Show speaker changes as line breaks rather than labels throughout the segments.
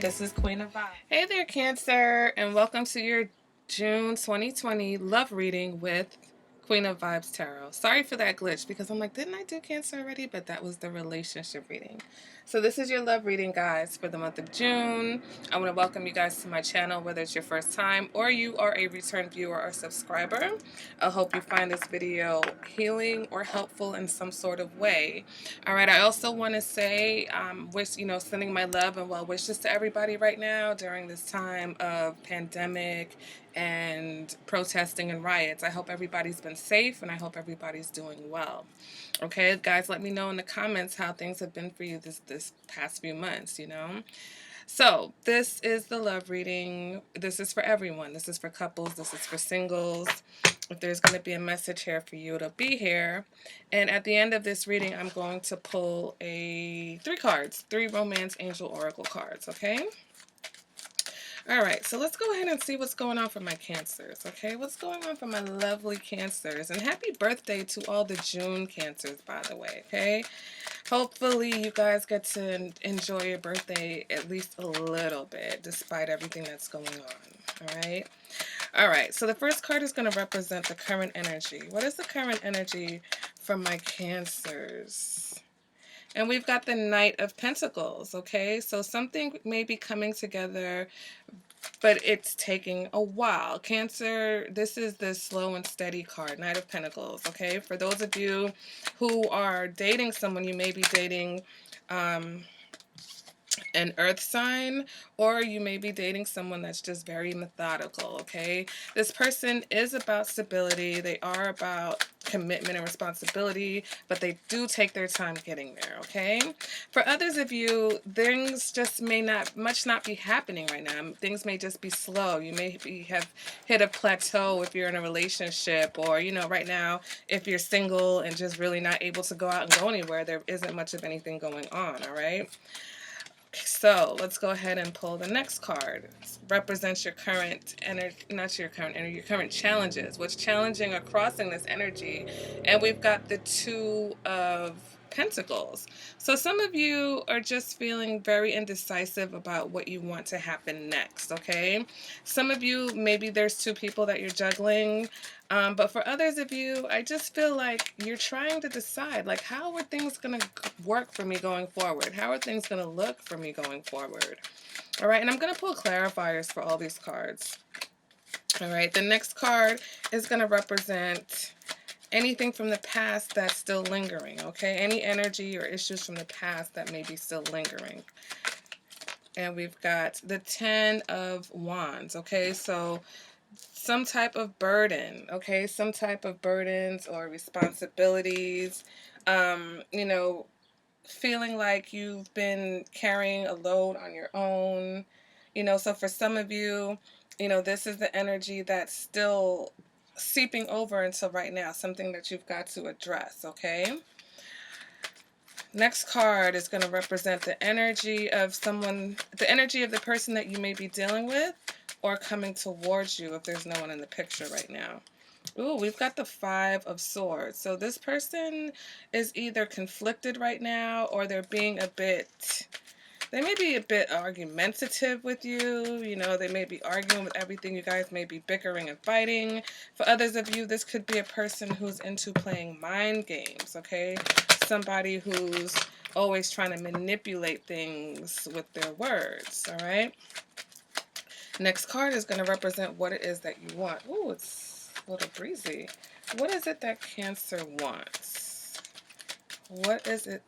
this is Queen of Vibes.
Hey there, Cancer, and welcome to your June 2020 love reading with Queen of Vibes Tarot. Sorry for that glitch because I'm like, didn't I do Cancer already? But that was the relationship reading. So this is your love reading, guys, for the month of June. I want to welcome you guys to my channel, whether it's your first time or you are a return viewer or subscriber. I hope you find this video healing or helpful in some sort of way. All right, I also want to say, sending my love and well wishes to everybody right now during this time of pandemic and protesting and riots. I hope everybody's been safe and I hope everybody's doing well. Okay, guys, let me know in the comments how things have been for you this past few months, So, this is the love reading. This is for everyone. This is for couples. This is for singles. If there's going to be a message here for you, it'll be here. And at the end of this reading, I'm going to pull three cards, 3 Romance Angel Oracle cards, okay? All right, so let's go ahead and see what's going on for my Cancers, okay? What's going on for my lovely Cancers? And happy birthday to all the June Cancers, by the way, okay? Hopefully you guys get to enjoy your birthday at least a little bit, despite everything that's going on, all right? All right, so the first card is going to represent the current energy. What is the current energy from my Cancers? And we've got the Knight of Pentacles, okay? So something may be coming together, but it's taking a while. Cancer, this is the slow and steady card, Knight of Pentacles, okay? For those of you who are dating someone, you may be dating an earth sign, or you may be dating someone that's just very methodical, okay? This person is about stability. They are about commitment and responsibility, but they do take their time getting there, okay? For others of you, things just may not be happening right now. Things may just be slow. You may have hit a plateau if you're in a relationship, or, right now, if you're single and just really not able to go out and go anywhere, there isn't much of anything going on, all right? So let's go ahead and pull the next card. It represents your current energy, not your current energy, your current challenges. What's challenging or crossing this energy? And we've got the 2 of Pentacles. So some of you are just feeling very indecisive about what you want to happen next, okay? Some of you, maybe there's 2 people that you're juggling. But for others of you, I just feel like you're trying to decide, like, how are things going to work for me going forward? How are things going to look for me going forward? All right, and I'm going to pull clarifiers for all these cards. All right, the next card is going to represent anything from the past that's still lingering, okay? Any energy or issues from the past that may be still lingering. And we've got the 10 of Wands, okay? So some type of burden, okay? Some type of burdens or responsibilities, feeling like you've been carrying a load on your own, so for some of you, this is the energy that's still seeping over until right now, something that you've got to address, okay? Next card is going to represent the energy of the energy of the person that you may be dealing with or coming towards you if there's no one in the picture right now. Ooh, we've got the 5 of Swords. So this person is either conflicted right now, or they may be a bit argumentative with you. They may be arguing with everything. You guys may be bickering and fighting. For others of you, this could be a person who's into playing mind games, okay? Somebody who's always trying to manipulate things with their words, all right? Next card is going to represent what it is that you want. Ooh, it's a little breezy. What is it that Cancer wants? What is it?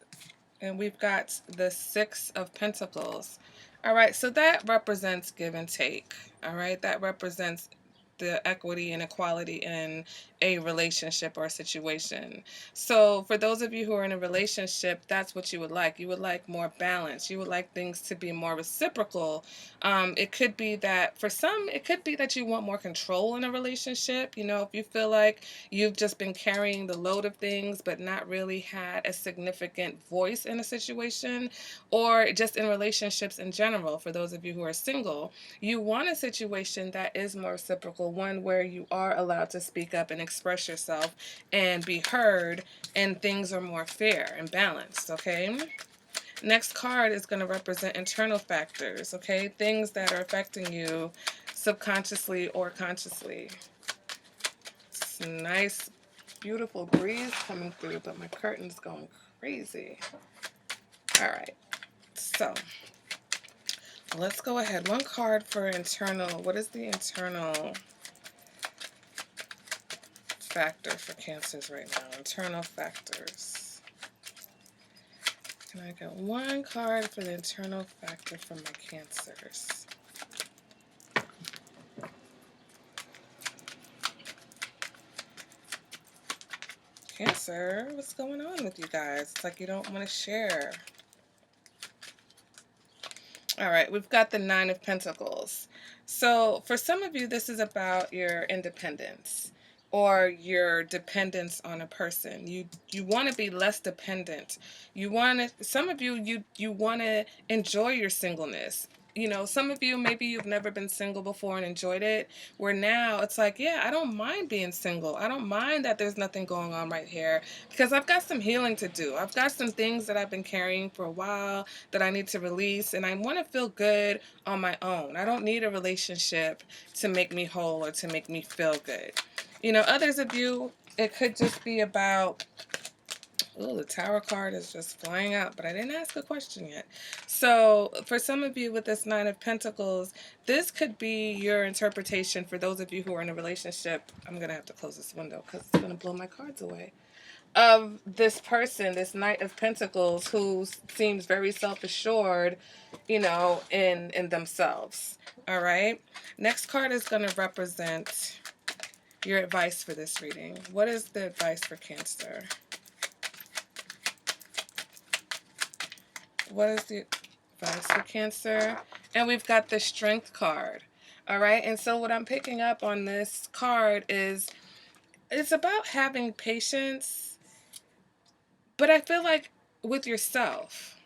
And we've got the 6 of Pentacles. All right, so that represents give and take. All right, that represents the equity and equality in a relationship or a situation. So for those of you who are in a relationship, that's what you would like. You would like more balance. You would like things to be more reciprocal. It could be that for some, it could be that you want more control in a relationship. If you feel like you've just been carrying the load of things but not really had a significant voice in a situation, or just in relationships in general, for those of you who are single, you want a situation that is more reciprocal, one where you are allowed to speak up and express yourself and be heard, and things are more fair and balanced, okay? Next card is going to represent internal factors, okay? Things that are affecting you subconsciously or consciously. It's a nice, beautiful breeze coming through, but my curtain's going crazy. All right, so let's go ahead. One card for internal. What is the internal factor for Cancers right now? Internal factors. Can I get one card for the internal factor for my Cancers? Cancer, what's going on with you guys? It's like you don't want to share. All right, we've got the Nine of Pentacles. So for some of you, this is about your independence or your dependence on a person. You want to be less dependent. You want to, some of you want to enjoy your singleness. You know, some of you, maybe you've never been single before and enjoyed it, where now it's like, yeah, I don't mind being single. I don't mind that there's nothing going on right here because I've got some healing to do. I've got some things that I've been carrying for a while that I need to release, and I want to feel good on my own. I don't need a relationship to make me whole or to make me feel good. You know, others of you, it could just be about, oh, the Tower card is just flying out, but I didn't ask a question yet. So for some of you with this Nine of Pentacles, this could be your interpretation for those of you who are in a relationship. I'm going to have to close this window because it's going to blow my cards away. Of this person, this Knight of Pentacles, who seems very self-assured, you know, in themselves. All right. Next card is going to represent your advice for this reading. What is the advice for Cancer? What is the advice for Cancer? And we've got the Strength card. All right. And so what I'm picking up on this card is it's about having patience, but I feel like with yourself.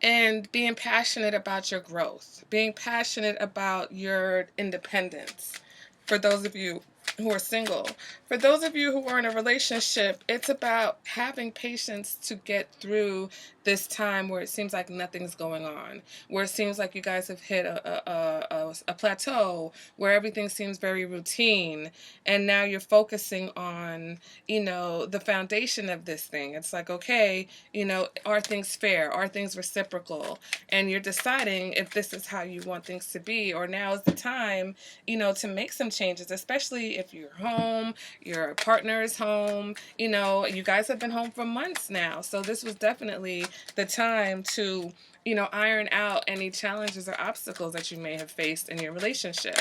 And being passionate about your growth, being passionate about your independence. For those of you who are single, for those of you who are in a relationship, it's about having patience to get through this time where it seems like nothing's going on, where it seems like you guys have hit a plateau, where everything seems very routine, and now you're focusing on, you know, the foundation of this thing. It's like, okay, you know, are things fair? Are things reciprocal? And you're deciding if this is how you want things to be, or now is the time, you know, to make some changes, especially if you're home, your partner is home, you know, you guys have been home for months now. So this was definitely the time to, you know, iron out any challenges or obstacles that you may have faced in your relationship.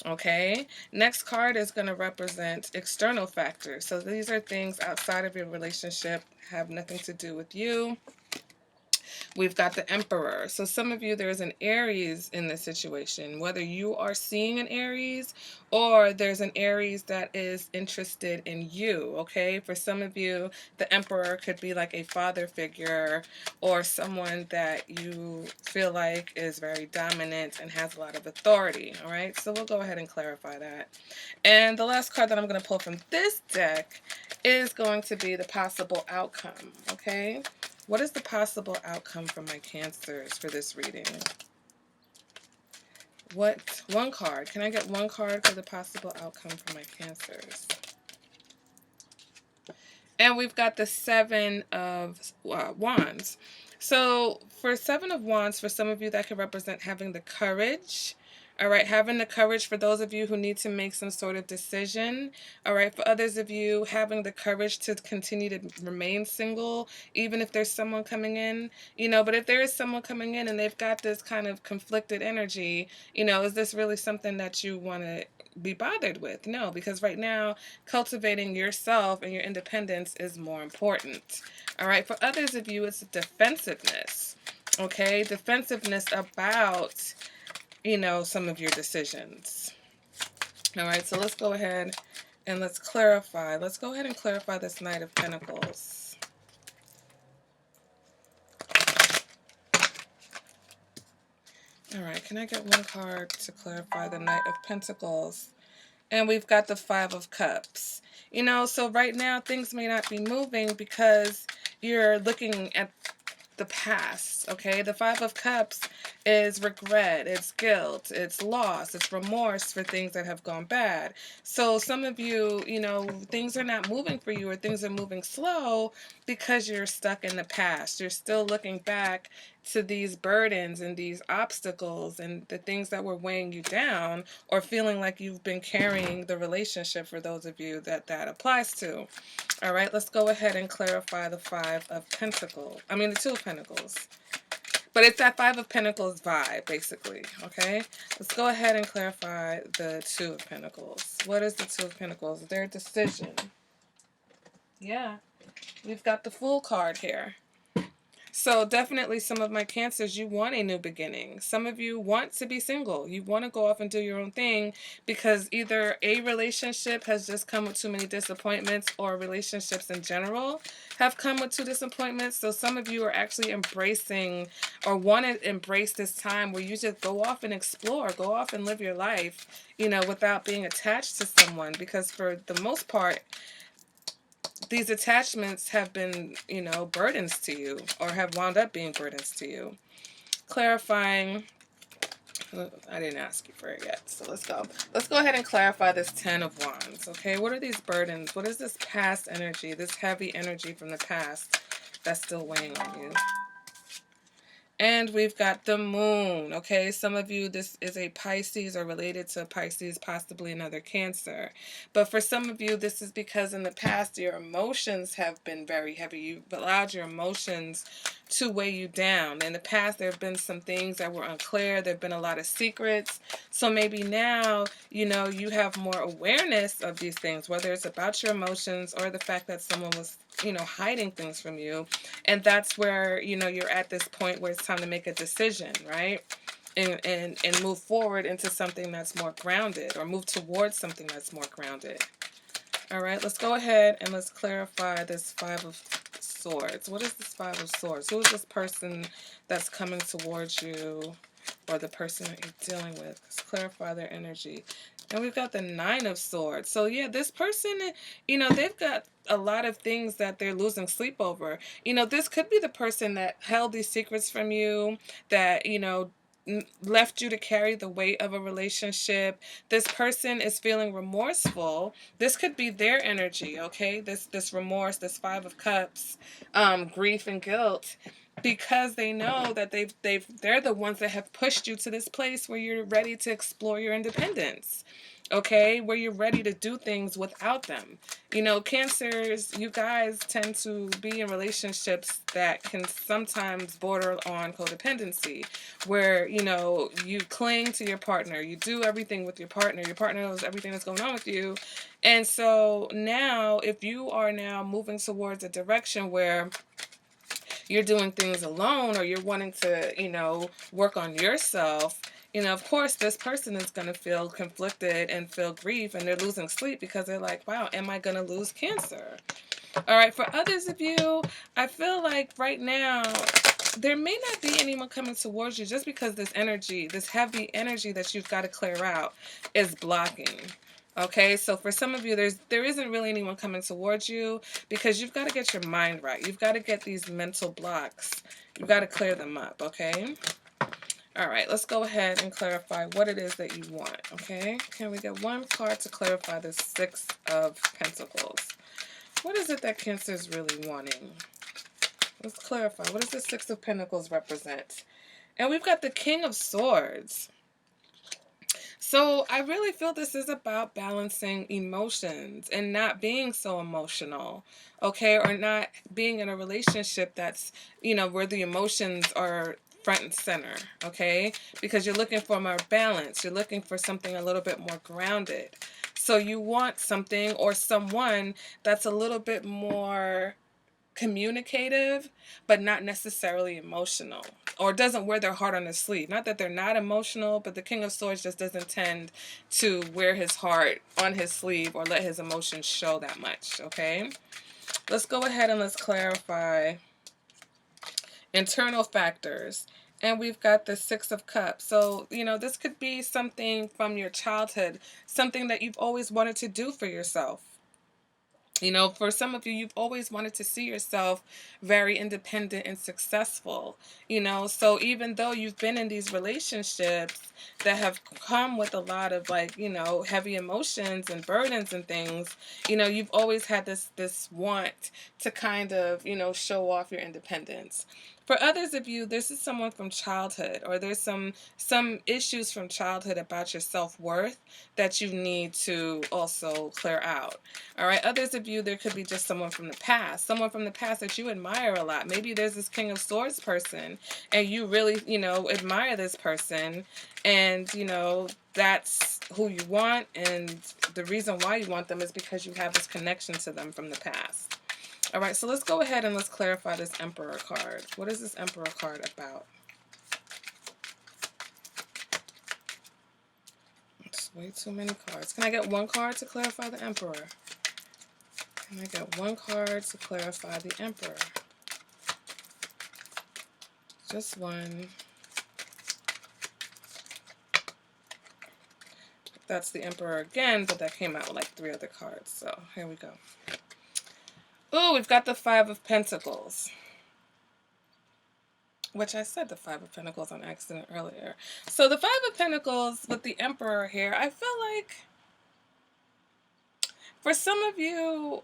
Okay, next card is going to represent external factors. So these are things outside of your relationship, have nothing to do with you. We've got the Emperor. So some of you, there's an Aries in this situation, whether you are seeing an Aries or there's an Aries that is interested in you, okay? For some of you, the Emperor could be like a father figure or someone that you feel like is very dominant and has a lot of authority, all right? So we'll go ahead and clarify that. And the last card that I'm going to pull from this deck is going to be the possible outcome, okay? What is the possible outcome for my Cancers for this reading? What? One card. Can I get one card for the possible outcome for my Cancers? And we've got the Seven of Wands. So for Seven of Wands, for some of you, that could represent having the courage. All right, having the courage for those of you who need to make some sort of decision. All right, for others of you, having the courage to continue to remain single, even if there's someone coming in, you know, but if there is someone coming in and they've got this kind of conflicted energy, you know, is this really something that you want to be bothered with? No, because right now, cultivating yourself and your independence is more important. All right, for others of you, it's defensiveness. Okay, defensiveness about, you know, some of your decisions. All right, so let's go ahead and let's clarify. Let's go ahead and clarify this Knight of Pentacles. All right, can I get one card to clarify the Knight of Pentacles? And we've got the Five of Cups. You know, so right now things may not be moving because you're looking at the past, okay? The Five of Cups is regret, it's guilt, it's loss, it's remorse for things that have gone bad. So some of you, you know, things are not moving for you, or things are moving slow because you're stuck in the past. You're still looking back to these burdens and these obstacles and the things that were weighing you down, or feeling like you've been carrying the relationship, for those of you that that applies to. All right, let's go ahead and clarify the Five of Pentacles. I mean, the Two of Pentacles. But it's that Five of Pentacles vibe, basically, okay? Let's go ahead and clarify the Two of Pentacles. What is the Two of Pentacles? Their decision. Yeah, we've got the Fool card here. So definitely some of my Cancers, you want a new beginning. Some of you want to be single. You want to go off and do your own thing because either a relationship has just come with too many disappointments, or relationships in general have come with two disappointments. So some of you are actually embracing, or want to embrace, this time where you just go off and explore, go off and live your life, you know, without being attached to someone. Because for the most part, these attachments have been, you know, burdens to you, or have wound up being burdens to you. Clarifying, I didn't ask you for it yet, so let's go. Let's go ahead and clarify this Ten of Wands, okay? What are these burdens? What is this past energy, this heavy energy from the past that's still weighing on you? And we've got the Moon, okay? Some of you, this is a Pisces, or related to Pisces, possibly another Cancer. But for some of you, this is because in the past, your emotions have been very heavy. You've allowed your emotions to weigh you down. In the past, there have been some things that were unclear. There have been a lot of secrets. So maybe now, you know, you have more awareness of these things, whether it's about your emotions or the fact that someone was, you know, hiding things from you. And that's where, you know, you're at this point where it's time to make a decision, right? And move forward into something that's more grounded, or move towards something that's more grounded. All right, let's go ahead and let's clarify this Five of Swords. What is this Five of Swords? Who is this person that's coming towards you, or the person that you're dealing with? Let's clarify their energy. And we've got the Nine of Swords. So yeah, this person, you know, they've got a lot of things that they're losing sleep over. You know, this could be the person that held these secrets from you, that, you know, left you to carry the weight of a relationship. This person is feeling remorseful. This could be their energy, okay? This remorse, this Five of Cups, grief and guilt, because they know that they're the ones that have pushed you to this place where you're ready to explore your independence. Okay, where you're ready to do things without them. You know, Cancers, you guys tend to be in relationships that can sometimes border on codependency, where, you know, you cling to your partner, you do everything with your partner knows everything that's going on with you. And so now, if you are now moving towards a direction where you're doing things alone, or you're wanting to, you know, work on yourself, you know, of course, this person is going to feel conflicted and feel grief, and they're losing sleep because they're like, wow, am I going to lose Cancer? All right, for others of you, I feel like right now, there may not be anyone coming towards you, just because this energy, this heavy energy that you've got to clear out, is blocking. Okay, so for some of you, there isn't really anyone coming towards you, because you've got to get your mind right. You've got to get these mental blocks. You've got to clear them up, okay? All right, let's go ahead and clarify what it is that you want, okay? Can we get one card to clarify the Six of Pentacles? What is it that Cancer is really wanting? Let's clarify. What does the Six of Pentacles represent? And we've got the King of Swords. So I really feel this is about balancing emotions and not being so emotional, okay? Or not being in a relationship that's, you know, where the emotions are front and center, okay? Because you're looking for more balance. You're looking for something a little bit more grounded. So you want something or someone that's a little bit more communicative, but not necessarily emotional, or doesn't wear their heart on their sleeve. Not that they're not emotional, but the King of Swords just doesn't tend to wear his heart on his sleeve or let his emotions show that much, okay? Let's go ahead and let's clarify internal factors. And we've got the Six of Cups. So, you know, this could be something from your childhood, something that you've always wanted to do for yourself. You know, for some of you, you've always wanted to see yourself very independent and successful, you know. So even though you've been in these relationships that have come with a lot of, like, you know, heavy emotions and burdens and things, you know, you've always had this want to kind of, you know, show off your independence. For others of you, this is someone from childhood, or there's some issues from childhood about your self-worth that you need to also clear out. All right. Others of you, there could be just someone from the past that you admire a lot. Maybe there's this King of Swords person and you really, you know, admire this person, and, you know, that's who you want. And the reason why you want them is because you have this connection to them from the past. All right. So let's go ahead and let's clarify this Emperor card. What is this Emperor card about? It's way too many cards. Can I get one card to clarify the Emperor? And I got one card to clarify the Emperor. Just one. That's the Emperor again, but that came out with like 3 other cards. So here we go. Oh, we've got the Five of Pentacles. Which I said the Five of Pentacles on accident earlier. So the Five of Pentacles with the Emperor here, I feel like for some of you,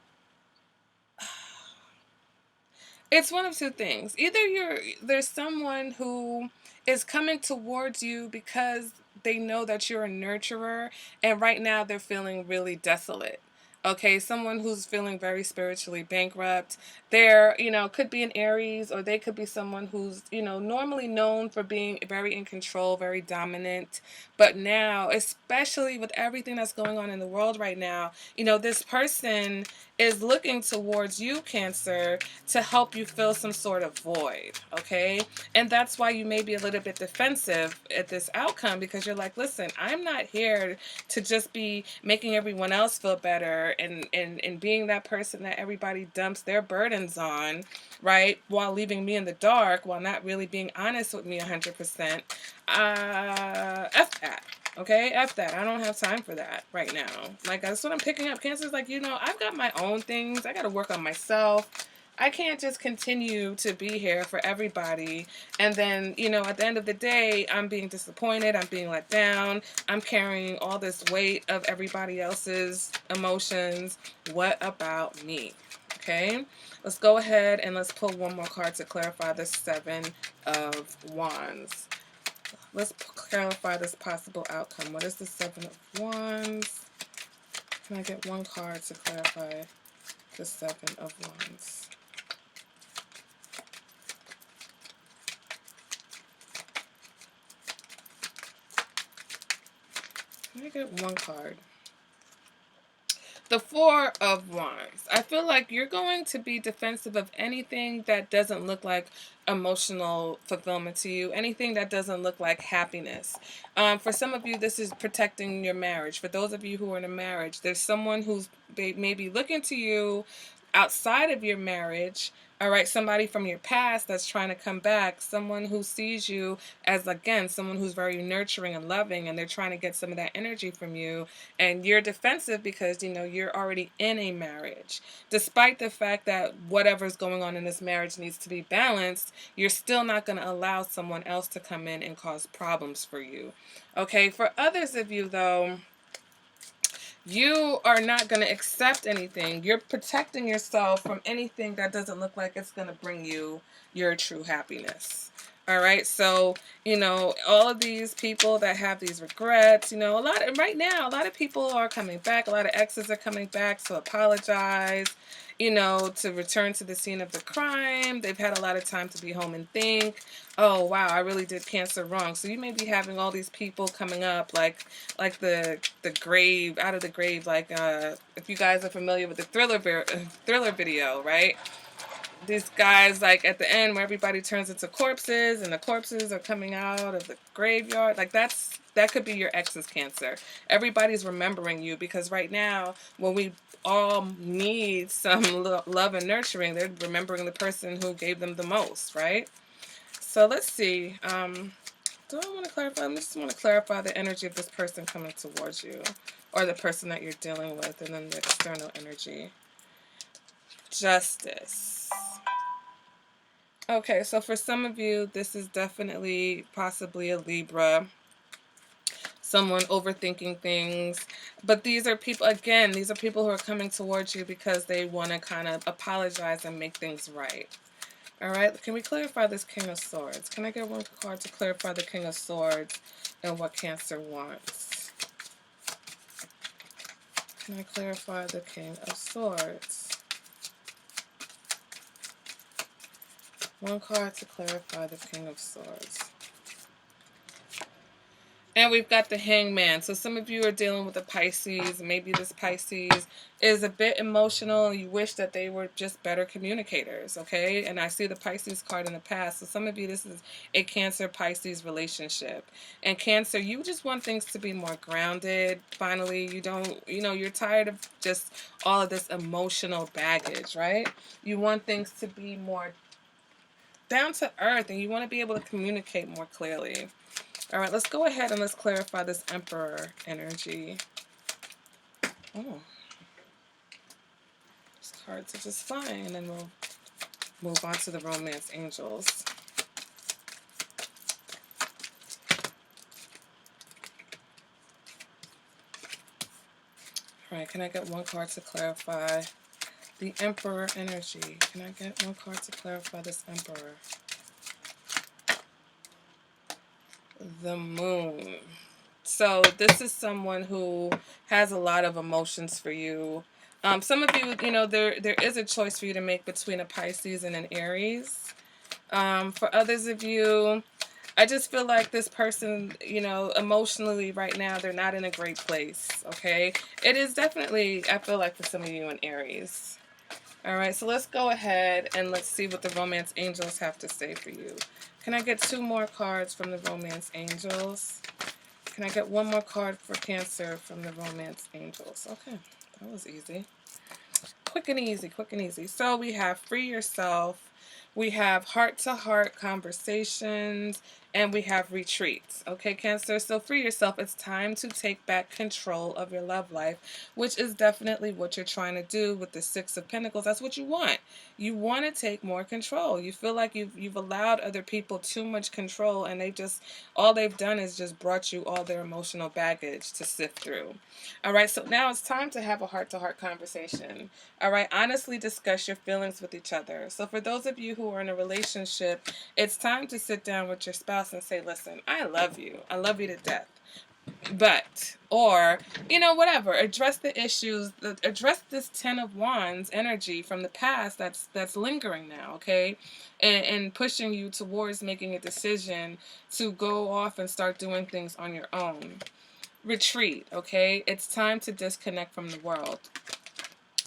it's one of two things. Either there's someone who is coming towards you because they know that you're a nurturer, and right now they're feeling really desolate. Okay, someone who's feeling very spiritually bankrupt. They're, you know, could be an Aries, or they could be someone who's, you know, normally known for being very in control, very dominant. But now, especially with everything that's going on in the world right now, you know, this person is looking towards you, Cancer, to help you fill some sort of void, okay? And that's why you may be a little bit defensive at this outcome, because you're like, listen, I'm not here to just be making everyone else feel better and being that person that everybody dumps their burdens on, right? While leaving me in the dark, while not really being honest with me 100%. F that. Okay, F that. I don't have time for that right now. Like, that's what I'm picking up. Cancer's like, you know, I've got my own things. I got to work on myself. I can't just continue to be here for everybody. And then, you know, at the end of the day, I'm being disappointed. I'm being let down. I'm carrying all this weight of everybody else's emotions. What about me? Okay, let's go ahead and let's pull one more card to clarify the Seven of Wands. Let's clarify this possible outcome. What is the Seven of Wands? Can I get one card to clarify the Seven of Wands? Can I get one card? The Four of Wands. I feel like you're going to be defensive of anything that doesn't look like emotional fulfillment to you, anything that doesn't look like happiness. For some of you, this is protecting your marriage. For those of you who are in a marriage, there's someone who's maybe looking to you outside of your marriage. All right, somebody from your past that's trying to come back, someone who sees you as, again, someone who's very nurturing and loving, and they're trying to get some of that energy from you, and you're defensive because, you know, you're already in a marriage. Despite the fact that whatever's going on in this marriage needs to be balanced, you're still not going to allow someone else to come in and cause problems for you. Okay, for others of you, though, you are not going to accept anything. You're protecting yourself from anything that doesn't look like it's going to bring you your true happiness. All right. So, you know, all of these people that have these regrets, you know, right now, a lot of people are coming back. A lot of exes are coming back to apologize, you know, to return to the scene of the crime. They've had a lot of time to be home and think, oh, wow, I really did Cancer wrong. So you may be having all these people coming up like the grave, out of the grave, like if you guys are familiar with the thriller video, right? These guys, like, at the end where everybody turns into corpses and the corpses are coming out of the graveyard, like, that could be your ex's Cancer. Everybody's remembering you because right now, when we all need some love and nurturing, they're remembering the person who gave them the most, right? So let's see. Do I want to clarify? I just want to clarify the energy of this person coming towards you, or the person that you're dealing with, and then the external energy. Justice. Okay, so for some of you, this is definitely possibly a Libra. Someone overthinking things. But these are people, again, these are people who are coming towards you because they want to kind of apologize and make things right. All right, can we clarify this King of Swords? Can I get one card to clarify the King of Swords and what Cancer wants? Can I clarify the King of Swords? One card to clarify the King of Swords. And we've got the Hangman. So some of you are dealing with a Pisces. Maybe this Pisces is a bit emotional. You wish that they were just better communicators, okay? And I see the Pisces card in the past. So some of you, this is a Cancer-Pisces relationship. And Cancer, you just want things to be more grounded. Finally, you don't, you're tired of just all of this emotional baggage, right? You want things to be more down to earth, and you want to be able to communicate more clearly. All right, let's go ahead and let's clarify this Emperor energy. Oh, these cards are just fine, and then we'll move on to the Romance Angels. All right, can I get one card to clarify the Emperor energy? Can I get one card to clarify this Emperor? The Moon. So this is someone who has a lot of emotions for you. Some of you, there is a choice for you to make between a Pisces and an Aries. For others of you, I just feel like this person, emotionally right now, they're not in a great place, okay? It is definitely, I feel like, for some of you, an Aries. All right, so let's go ahead and let's see what the Romance Angels have to say for you. Can I get two more cards from the Romance Angels? Can I get one more card for Cancer from the Romance Angels? Okay, that was easy. Quick and easy, quick and easy. So we have Free Yourself, we have heart-to-heart conversations, and we have retreats. Okay, Cancer, so free yourself. It's time to take back control of your love life, which is definitely what you're trying to do with the Six of Pentacles. That's what you want. You want to take more control. You feel like you've allowed other people too much control, and all they've done is just brought you all their emotional baggage to sift through. All right, so now it's time to have a heart-to-heart conversation. All right, honestly discuss your feelings with each other. So for those of you who are in a relationship, it's time to sit down with your spouse and say, listen, I love you. I love you to death. But, or, whatever, address the issues, address this Ten of Wands energy from the past that's lingering now, okay? And pushing you towards making a decision to go off and start doing things on your own. Retreat, okay? It's time to disconnect from the world.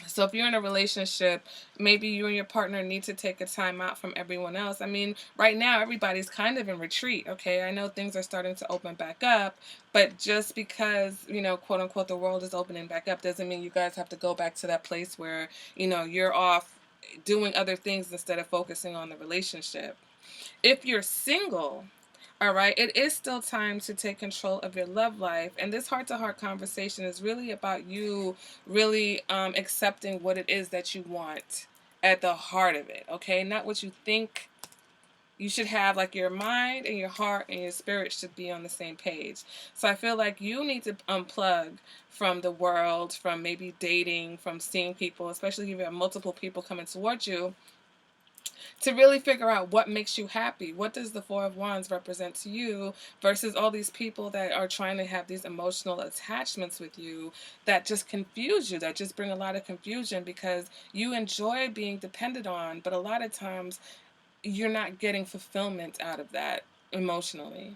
So if you're in a relationship, maybe you and your partner need to take a time out from everyone else. I mean, right now, everybody's kind of in retreat, okay? I know things are starting to open back up, but just because, quote unquote, the world is opening back up doesn't mean you guys have to go back to that place where, you're off doing other things instead of focusing on the relationship. If you're single, all right, it is still time to take control of your love life. And this heart-to-heart conversation is really about you really accepting what it is that you want at the heart of it, okay? Not what you think you should have. Like, your mind and your heart and your spirit should be on the same page. So I feel like you need to unplug from the world, from maybe dating, from seeing people, especially if you have multiple people coming towards you, to really figure out what makes you happy. What does the Four of Wands represent to you versus all these people that are trying to have these emotional attachments with you that just confuse you, that just bring a lot of confusion because you enjoy being depended on, but a lot of times you're not getting fulfillment out of that emotionally.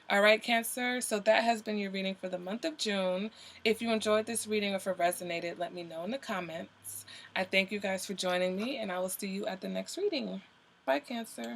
All right, Cancer, so that has been your reading for the month of June. If you enjoyed this reading or if it resonated, let me know in the comments. I thank you guys for joining me, and I will see you at the next reading. Bye, Cancer.